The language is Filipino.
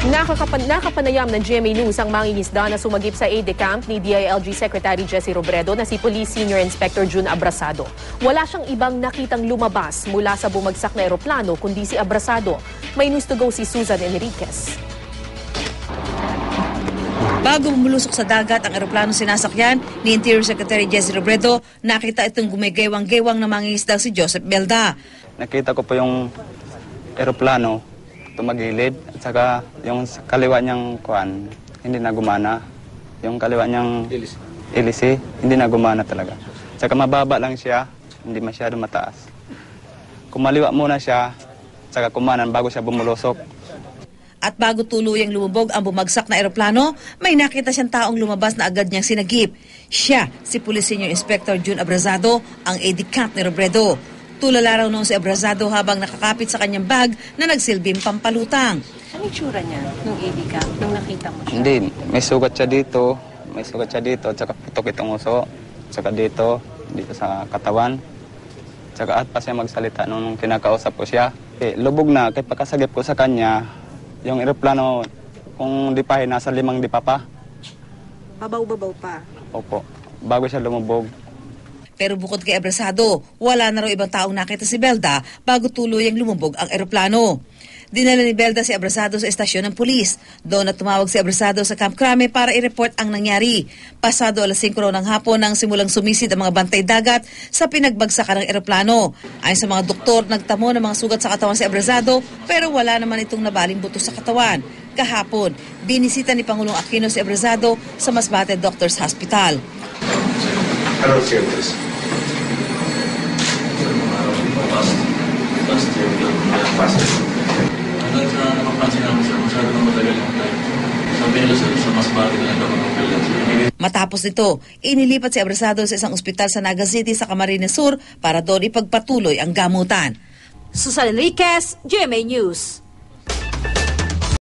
Nakapanayam ng GMA News ang mangingisda na sumagip sa aide camp ni DILG Secretary Jesse Robredo na si Police Senior Inspector June Abrasado. Wala siyang ibang nakitang lumabas mula sa bumagsak na eroplano kundi si Abrasado. May news to go si Susan Enriquez. Bago bumulusok sa dagat ang eroplano sinasakyan ni Interior Secretary Jesse Robredo, nakita itong gumigewang-gewang na mangingisda si Joseph Belda. Nakita ko po yung eroplano tumagilid at saka yung kaliwa niyang kuan hindi na gumana. Yung kaliwa niyang ilisi hindi na gumana talaga. Saka mababa lang siya, hindi masyado mataas. Kumaliwa muna siya, saka kumanan bago siya bumulusok. At bago tuluyang lumubog ang bumagsak na eroplano, may nakita siyang taong lumabas na agad niyang sinagip. Siya, si Police Senior Inspector June Abrasado, ang aide camp ni Robredo. Tulala raw noon si Abrasado habang nakakapit sa kanyang bag na nagsilbing pampalutang. Anong tsura niya nung aide camp, nung nakita mo siya? Hindi, may sugat siya dito, at saka putok itong uso, saka dito sa katawan. Saka at pa siya magsalita nung kinakausap ko siya. Lubog na, kahit pagkasagip ko sa kanya, yung eroplano, kung di pa, nasa 5 di pa. Babaw-babaw pa? Opo, bago siya lumubog. Pero bukod kay Abrasado, wala na raw ibang taong nakita si Belda bago tuluyang lumubog ang eroplano. Dinala ni Belda si Abrasado sa estasyon ng pulis. Doon na tumawag si Abrasado sa Camp Crame para i-report ang nangyari. Pasado alas 5 raw ng hapon nang simulang sumisid ang mga bantay dagat sa pinagbagsakan ng eroplano. Ayon sa mga doktor, nagtamo ng mga sugat sa katawan si Abrasado pero wala naman itong nabaling buto sa katawan. Kahapon, binisita ni Pangulong Aquino si Abrasado sa Masbate Doctors Hospital. Anong siyentes? Last year, hanggang sa napapansin namin siya, masyado na matagal yung time. Sabi nila sa Masbate na nagkakapagpilan. Matapos nito, inilipat si Abrasado sa isang ospital sa Naga City sa Camarines Sur para doon ipagpatuloy ang gamutan. Susan Enriquez, GMA News.